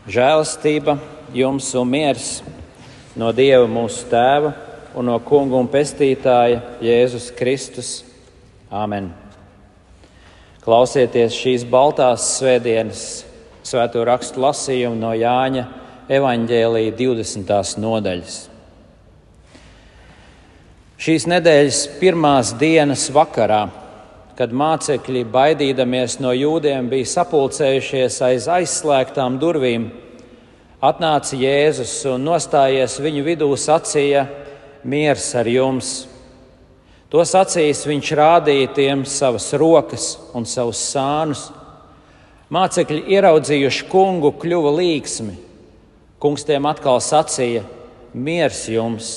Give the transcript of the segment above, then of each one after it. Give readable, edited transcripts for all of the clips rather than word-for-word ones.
Žēlastība jums un miers no Dieva mūsu Tēva un no Kunga un Pestītāja Jēzus Kristus. Āmen. Klausieties šīs baltās svētdienas svēto rakstu lasījumu no Jāņa evaņģēlija 20. nodaļas. Šīs nedēļas pirmās dienas vakarā, kad mācekļi, baidīdamies no jūdiem, bija sapulcējušies aiz aizslēgtām durvīm, atnāca Jēzus un nostājies viņu vidū sacīja: miers ar jums. To sacījis viņš rādīja tiem savas rokas un savus sānus. Mācekļi ieraudzījuši kungu, kļuva līgsmi. Kungs tiem atkal sacīja: miers jums.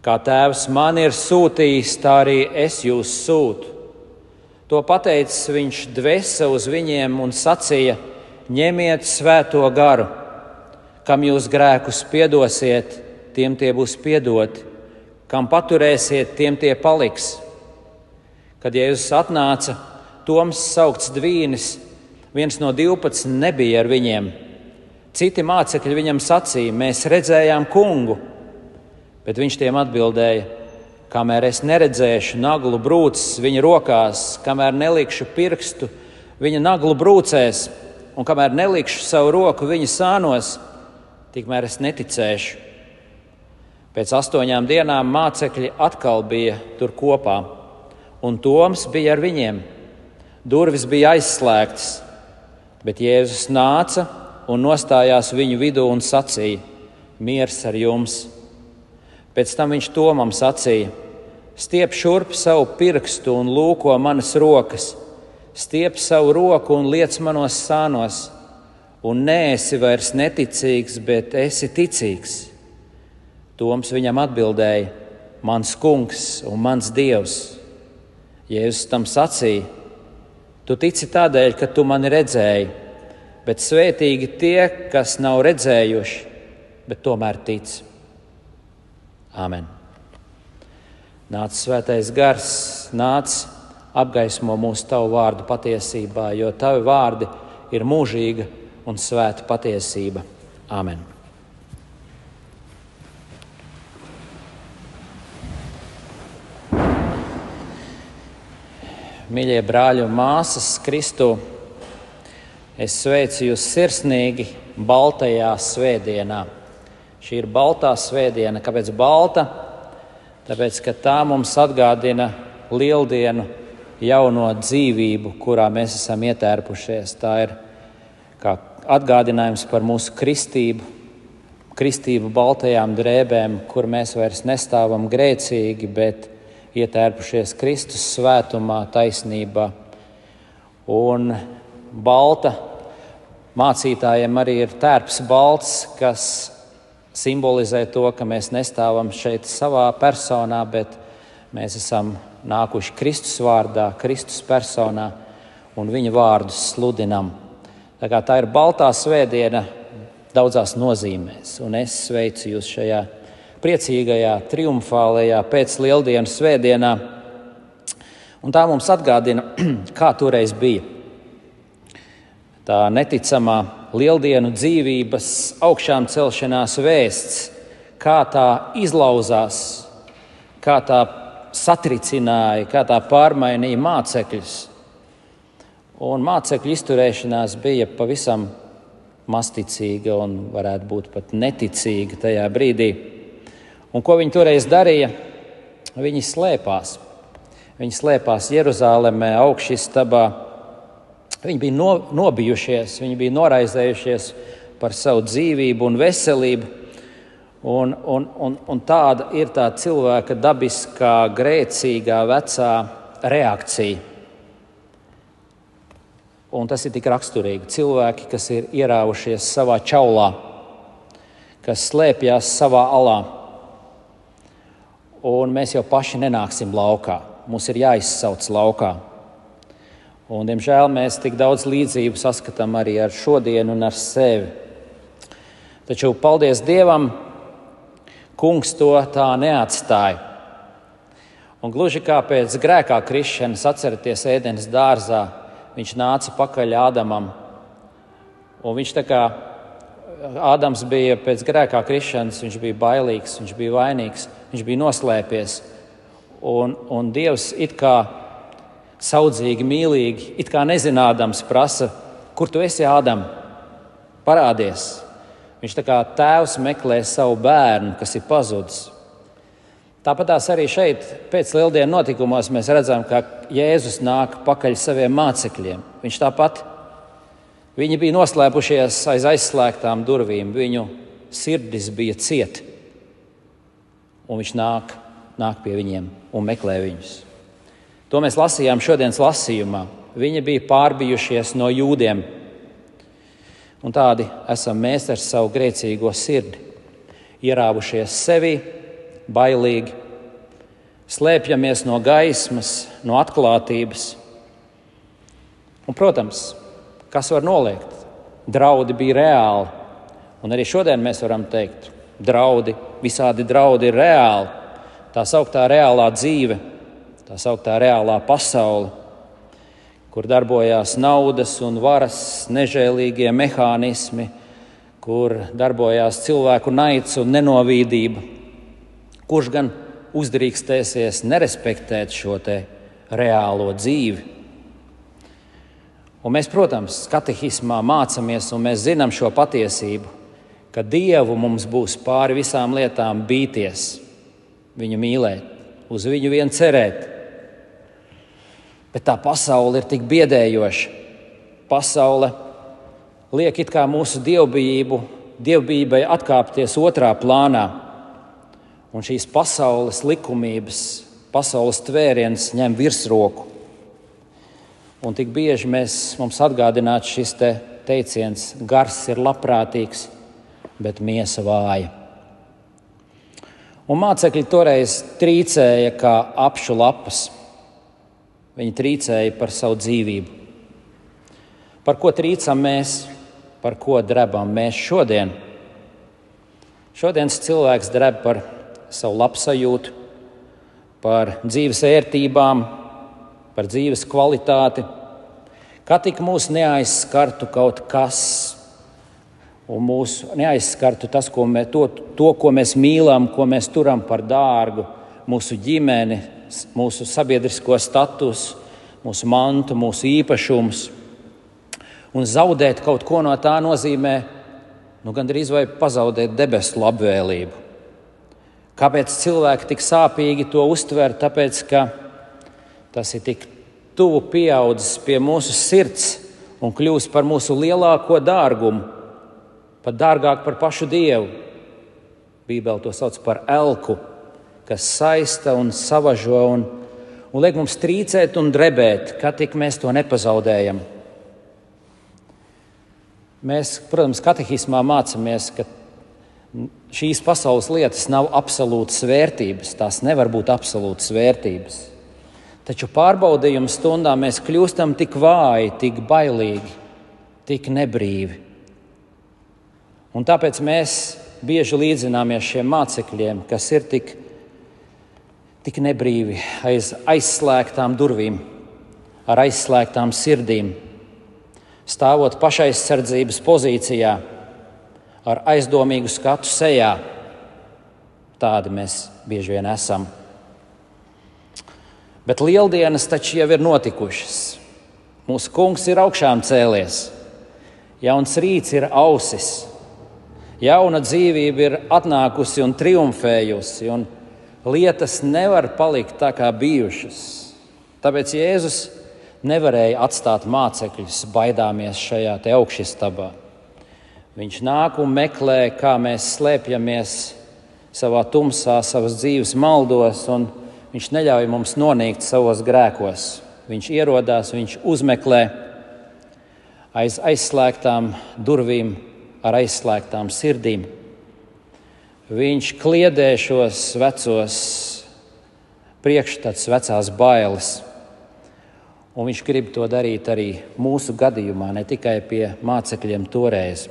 Kā Tēvs mani ir sūtījis, tā arī es jūs sūtu. To pateicis viņš dvesa uz viņiem un sacīja: ņemiet svēto garu. Kam jūs grēkus piedosiet, tiem tie būs piedoti. Kam paturēsiet, tiem tie paliks. Kad Jēzus atnāca, Toms saukts Dvīnis, viens no 12, nebija ar viņiem. Citi mācekļi viņam sacīja: mēs redzējām kungu. Bet viņš tiem atbildēja: kamēr es neredzēšu naglu brūces viņa rokās, kamēr nelikšu pirkstu viņa naglu brūcēs un kamēr nelikšu savu roku viņa sānos, tikmēr es neticēšu. Pēc 8 dienām mācekļi atkal bija tur kopā, un Toms bija ar viņiem. Durvis bija aizslēgtas, bet Jēzus nāca un nostājās viņu vidū un sacīja: miers ar jums. Pēc tam viņš Tomam sacīja: stiep šurp savu pirkstu un lūko manas rokas, stiep savu roku un liec manos sānos, un neesi vairs neticīgs, bet esi ticīgs. Toms viņam atbildēja: mans kungs un mans Dievs. Jēzus tam sacīja: tu tici tādēļ, ka tu mani redzēji, bet svētīgi tie, kas nav redzējuši, bet tomēr tic. Āmen. Nāc svētais gars, nāc, apgaismo mūsu tavu vārdu patiesībā, jo tavi vārdi ir mūžīga un svēta patiesība. Āmen. Mīļie brāļi un māsas Kristū, es sveicu jūs sirsnīgi baltajā svētdienā. Šī ir baltā svētdiena. Kāpēc balta? Tāpēc, ka tā mums atgādina lieldienu jauno dzīvību, kurā mēs esam ietērpušies. Tā ir kā atgādinājums par mūsu kristību baltajām drēbēm, kur mēs vairs nestāvam grēcīgi, bet ietērpušies Kristus svētumā, taisnībā. Un balta mācītājiem arī ir tērps balts, kas simbolizē to, ka mēs nestāvam šeit savā personā, bet mēs esam nākuši Kristus vārdā, Kristus personā un viņa vārdus sludinam. Tā ir baltā svētdiena daudzās nozīmēs, un es sveicu jūs šajā priecīgajā, triumfālajā pēc lieldienas svētdienā. Un tā mums atgādina, kā toreiz bija. Tā neticamā lieldienu dzīvības augšām celšanās vēsts, kā tā izlauzās, kā tā satricināja, kā tā pārmainīja mācekļus. Un mācekļu izturēšanās bija pavisam masticīga un varētu būt pat neticīga tajā brīdī. Un ko viņi toreiz darīja? Viņi slēpās. Viņi slēpās Jeruzālemē, augšistabā. Viņi bija nobijušies, viņi bija noraizējušies par savu dzīvību un veselību. Un tāda ir tā cilvēka dabiskā, grēcīgā, vecā reakcija. Un tas ir tik raksturīgi. Cilvēki, kas ir ierāvušies savā čaulā, kas slēpjas savā alā. Un mēs jau paši nenāksim laukā. Mums ir jāizsauc laukā. Un, diemžēl, mēs tik daudz līdzību saskatām arī ar šodienu un ar sevi. Taču, paldies Dievam, Kungs to tā neatstāja. Un gluži kā pēc grēkā krišanas, atceraties Ēdenes dārzā, viņš nāca pakaļ Ādamam. Un viņš tā kā Ādams bija pēc grēkā krišanas, viņš bija bailīgs, viņš bija vainīgs, viņš bija noslēpies. Un Dievs it kā saudzīgi, mīlīgi, it kā nezinādams prasa, kur tu esi, Ādam? Parādies. Viņš tā kā tēvs meklē savu bērnu, kas ir pazudis. Tāpatās arī šeit pēc lieldienu notikumos mēs redzam, ka Jēzus nāk pakaļ saviem mācekļiem. Viņš tāpat, viņi bija noslēpušies aiz aizslēgtām durvīm, viņu sirdis bija ciet. Un viņš nāk pie viņiem un meklē viņus. To mēs lasījām šodienas lasījumā. Viņi bija pārbijušies no jūdiem. Un tādi esam mēs ar savu grēcīgo sirdi, ierāvušies sevi, bailīgi, slēpjamies no gaismas, no atklātības. Un, protams, kas var noliegt? Draudi bija reāli. Un arī šodien mēs varam teikt, visādi draudi ir reāli. Tā sauktā reālā dzīve, tā sauktā reālā pasaule, kur darbojās naudas un varas nežēlīgie mehānismi, kur darbojās cilvēku naids un nenovīdība. Kurš gan uzdrīkstēsies nerespektēt šo te reālo dzīvi? Un mēs, protams, katehismā mācāmies un mēs zinām šo patiesību, ka Dievu mums būs pāri visām lietām bīties, viņu mīlēt, uz viņu vien cerēt. Bet tā pasaule ir tik biedējoša. Pasaule liek it kā mūsu dievbijībai atkāpties otrā plānā. Un šīs pasaules likumības, pasaules tvēriens ņem virsroku. Un tik bieži mums atgādināts šis teiciens, gars ir labprātīgs, bet miesa vāja. Un mācekļi toreiz trīcēja kā apšu lapas. Viņi trīcēja par savu dzīvību. Par ko trīcam mēs, par ko drebam mēs šodien? Šodienas cilvēks dreb par savu labsajūtu, par dzīves ērtībām, par dzīves kvalitāti. Kā tik mūs neaizskartu kaut kas, un mūs neaizskartu tas, ko mēs mīlam, ko mēs turam par dārgu, mūsu ģimeni, mūsu sabiedrisko statusu, mūsu mantu, mūsu īpašumus. Un zaudēt kaut ko no tā nozīmē, gandrīz vai pazaudēt debesu labvēlību. Kāpēc cilvēki tik sāpīgi to uztver? Tāpēc, ka tas ir tik tuvu pieaudzis pie mūsu sirds un kļūst par mūsu lielāko dārgumu, pat dārgāk par pašu Dievu. Bībele to sauc par elku, kas saista un savažo un liek mums trīcēt un drebēt, kā tik mēs to nepazaudējam. Mēs, protams, katehismā mācāmies, ka šīs pasaules lietas nav absolūtas vērtības, tās nevar būt absolūtas vērtības. Taču pārbaudījuma stundā mēs kļūstam tik vāji, tik bailīgi, tik nebrīvi. Un tāpēc mēs bieži līdzināmies šiem mācekļiem, kas ir tik nebrīvi aiz aizslēgtām durvīm, ar aizslēgtām sirdīm, stāvot pašaizsardzības pozīcijā, ar aizdomīgu skatu sejā. Tādi mēs bieži vien esam. Bet lieldienas taču jau ir notikušas. Mūsu kungs ir augšām cēlies. Jauns rīts ir ausis. Jauna dzīvība ir atnākusi un triumfējusi, un lietas nevar palikt tā kā bijušas. Tāpēc Jēzus nevarēja atstāt mācekļus baidāmies šajā te augšistabā. Viņš nāk un meklē, kā mēs slēpjamies savā tumsā, savas dzīves maldos, un viņš neļauj mums nonīkt savos grēkos. Viņš ierodās, viņš uzmeklē aiz aizslēgtām durvīm, ar aizslēgtām sirdīm. Viņš kliedē šos vecos priekšstats, vecās bailes. Un viņš grib to darīt arī mūsu gadījumā, ne tikai pie mācekļiem toreiz.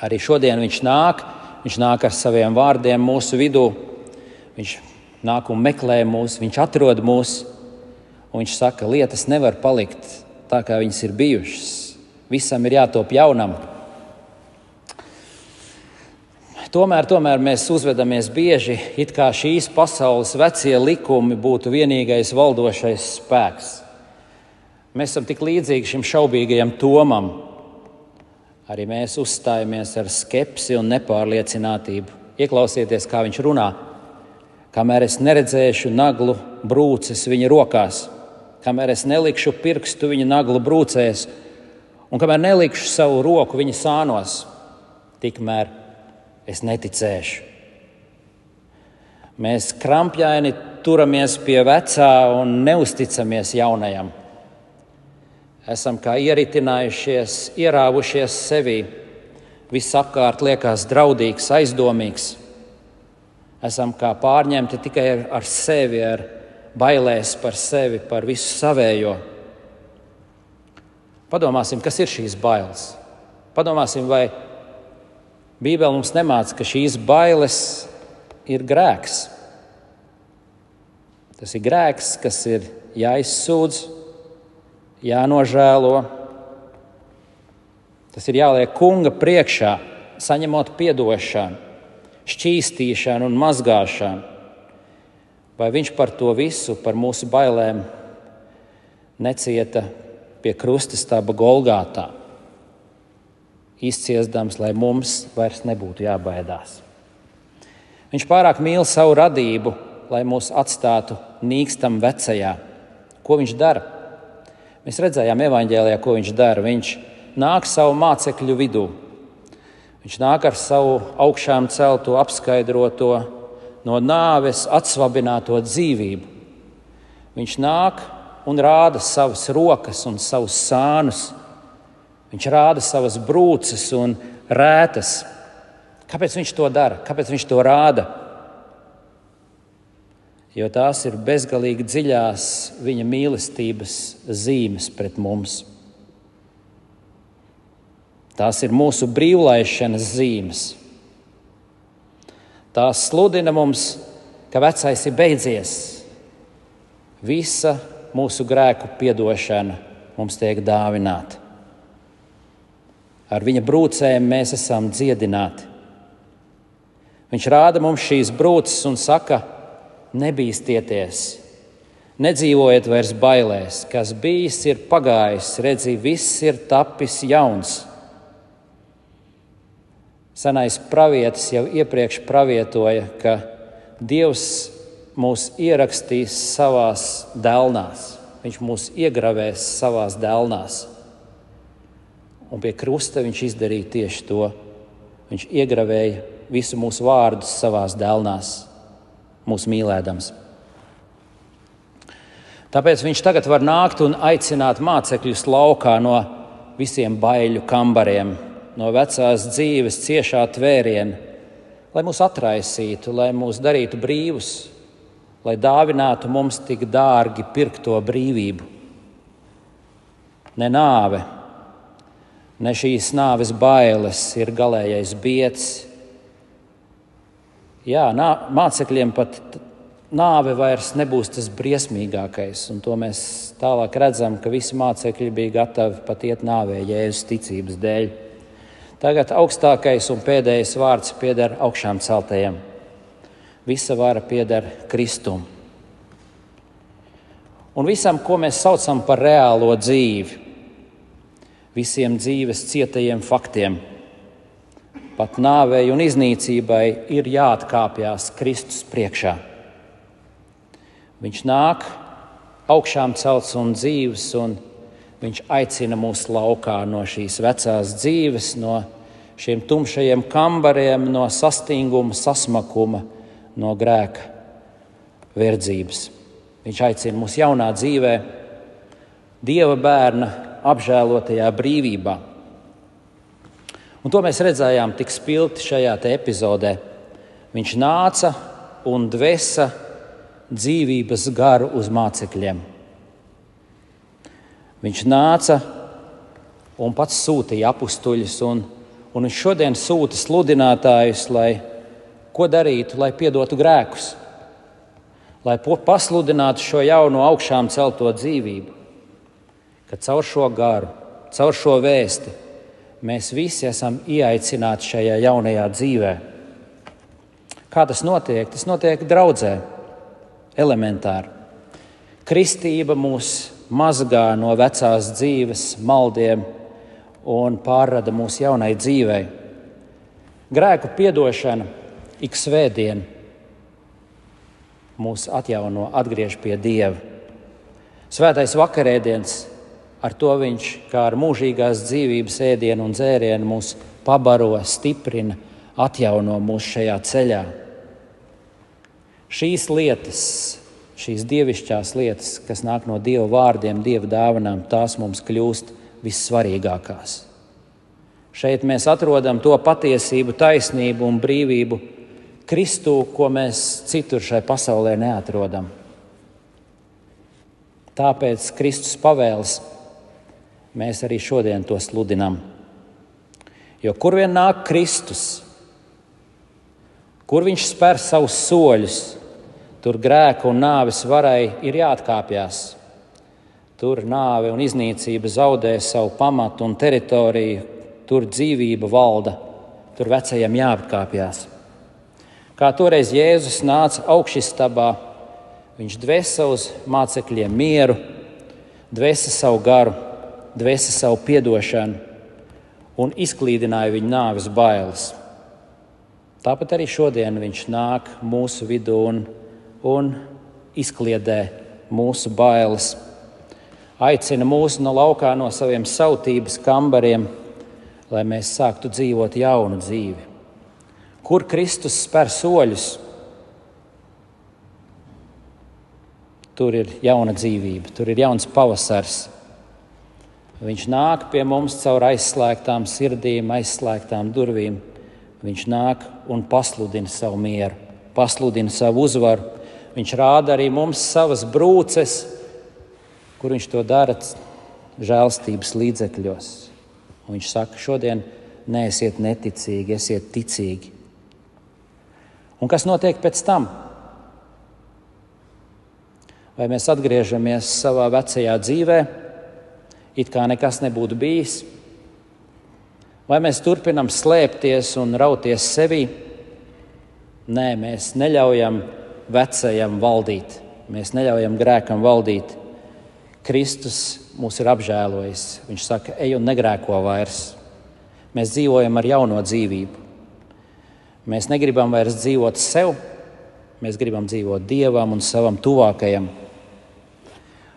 Arī šodien viņš nāk ar saviem vārdiem mūsu vidū. Viņš nāk un meklē mūs, viņš atrod mūs, un viņš saka, lietas nevar palikt tā, kā viņas ir bijušas. Visam ir jātop jaunam. Tomēr mēs uzvedamies bieži, it kā šīs pasaules vecie likumi būtu vienīgais valdošais spēks. Mēs esam tik līdzīgi šim šaubīgajam Tomam. Arī mēs uzstājamies ar skepsi un nepārliecinātību. Ieklausieties, kā viņš runā. Kamēr es neredzēšu naglu brūces viņa rokās, kamēr es nelikšu pirkstu viņa naglu brūcēs, un kamēr nelikšu savu roku viņa sānos, tikmēr es neticēšu. Mēs krampjaini turamies pie vecā un neusticamies jaunajam. Esam kā ieritinājušies, ierāvušies sevī. Viss apkārt liekas draudīgs, aizdomīgs. Esam kā pārņemti tikai ar sevi, ar bailēs par sevi, par visu savējo. Padomāsim, kas ir šīs bailes. Padomāsim, vai Bībele mums nemāca, ka šīs bailes ir grēks. Tas ir grēks, kas ir jāizsūdz, jānožēlo. Tas ir jāliek kunga priekšā, saņemot piedošanu, šķīstīšanu un mazgāšanu. Vai viņš par to visu, par mūsu bailēm, necieta pie krusta staba Golgātā, izciesdams, lai mums vairs nebūtu jābaidās. Viņš pārāk mīl savu radību, lai mūs atstātu nīkstam vecajā. Ko viņš dara? Mēs redzējām evaņģēlijā, ko viņš dara. Viņš nāk savu mācekļu vidū. Viņš nāk ar savu augšām celto, apskaidroto, no nāves atsvabināto dzīvību. Viņš nāk un rāda savas rokas un savus sānus. Viņš rāda savas brūces un rētas. Kāpēc viņš to dara? Kāpēc viņš to rāda? Jo tās ir bezgalīgi dziļās viņa mīlestības zīmes pret mums. Tās ir mūsu brīvlaišanas zīmes. Tās sludina mums, ka vecais ir beidzies. Visa mūsu grēku piedošana mums tiek dāvināta. Ar viņa brūcēm mēs esam dziedināti. Viņš rāda mums šīs brūces un saka: nebīstieties, nedzīvojiet vairs bailēs, kas bijis ir pagājis, redzi, viss ir tapis jauns. Senais pravietis jau iepriekš pravietoja, ka Dievs mūs ierakstīs savās dēlnās. Viņš mūs iegravēs savās dēlnās. Un pie krusta viņš izdarīja tieši to. Viņš iegravēja visu mūsu vārdus savās dēlnās, mūs mīlēdams. Tāpēc viņš tagad var nākt un aicināt mācekļus laukā no visiem baiļu kambariem, no vecās dzīves ciešā tvēriena, lai mūs atraisītu, lai mūs darītu brīvus, lai dāvinātu mums tik dārgi pirkto brīvību. Ne nāve, ne šīs nāves bailes ir galējais biedz. Jā, mācekļiem pat nāve vairs nebūs tas briesmīgākais, un to mēs tālāk redzam, ka visi mācekļi bija gatavi pat iet nāvē Jēzus ticības dēļ. Tagad augstākais un pēdējais vārds pieder augšām celtajiem. Visa vara pieder Kristum. Un visam, ko mēs saucam par reālo dzīvi, visiem dzīves cietajiem faktiem, pat nāvei un iznīcībai ir jāatkāpjas Kristus priekšā. Viņš nāk augšām celts un dzīves, un viņš aicina mūs laukā no šīs vecās dzīves, no šiem tumšajiem kambariem, no sastinguma, sasmakuma, no grēka verdzības. Viņš aicina mūs jaunā dzīvē, Dieva bērna apžēlotajā brīvībā. Un to mēs redzējām tik spilgti šajā te epizodē. Viņš nāca un dvesa dzīvības garu uz mācekļiem. Viņš nāca un pats sūtīja apustuļus, un viņš šodien sūta sludinātājus, lai ko darītu, lai piedotu grēkus, lai pasludinātu šo jauno augšām celto dzīvību, ka caur šo garu, caur šo vēsti mēs visi esam ieaicināti šajā jaunajā dzīvē. Kā tas notiek? Tas notiek draudzē, elementāri. Kristība mūs mazgā no vecās dzīves maldiem un pārrada mūsu jaunai dzīvei. Grēku piedošana ik svētdien mūs atjauno, atgriež pie Dieva. Svētais vakarēdiens, ar to viņš kā ar mūžīgās dzīvības ēdienu un dzērienu mūs pabaro, stiprina, atjauno mūs šajā ceļā. Šīs lietas, šīs dievišķās lietas, kas nāk no Dieva vārdiem, Dieva dāvanām, tās mums kļūst vissvarīgākās. Šeit mēs atrodam to patiesību, taisnību un brīvību Kristū, ko mēs citur šai pasaulē neatrodam. Tāpēc Kristus pavēles mēs arī šodien to sludinām. Jo kur vien nāk Kristus, kur viņš spēr savus soļus, tur grēka un nāves varai ir jāatkāpjas. Tur nāve un iznīcība zaudē savu pamatu un teritoriju, tur dzīvība valda, tur vecajam jāatkāpjas. Kā toreiz Jēzus nāca augšistabā, viņš dvēsa uz mācekļiem mieru, dvēsa savu garu, dvēsa savu piedošanu un izklīdināja viņu nāves bailes. Tāpat arī šodien viņš nāk mūsu vidū un izkliedē mūsu bailes. Aicina mūs no laukā no saviem sautības kambariem, lai mēs sāktu dzīvot jaunu dzīvi. Kur Kristus spēr soļus, tur ir jauna dzīvība, tur ir jauns pavasars. Viņš nāk pie mums caur aizslēgtām sirdīm, aizslēgtām durvīm. Viņš nāk un pasludina savu mieru, pasludina savu uzvaru. Viņš rāda arī mums savas brūces, kur viņš to dara žēlstības līdzekļos. Un viņš saka, šodien neesiet neticīgi, esiet ticīgi. Un kas notiek pēc tam? Vai mēs atgriežamies savā vecajā dzīvē, it kā nekas nebūtu bijis? Vai mēs turpinam slēpties un rauties sevī? Nē, mēs neļaujam vecajam valdīt. Mēs neļaujam grēkam valdīt. Kristus mūs ir apžēlojis. Viņš saka, ej un negrēko vairs. Mēs dzīvojam ar jauno dzīvību. Mēs negribam vairs dzīvot sev, mēs gribam dzīvot Dievam un savam tuvākajam.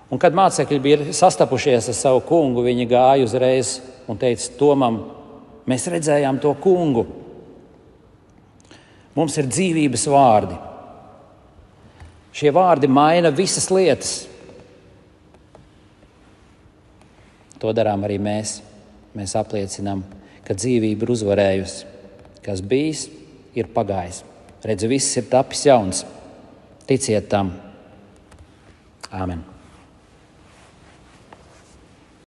Un kad mācekļi bija sastapušies ar savu kungu, viņi gāja uzreiz un teica Tomam, mēs redzējām to kungu. Mums ir dzīvības vārdi. Šie vārdi maina visas lietas. To darām arī mēs. Mēs apliecinām, ka dzīvība ir uzvarējusi. Kas bijis, ir pagājis. Redzu, viss ir tapis jauns. Ticiet tam. Āmen.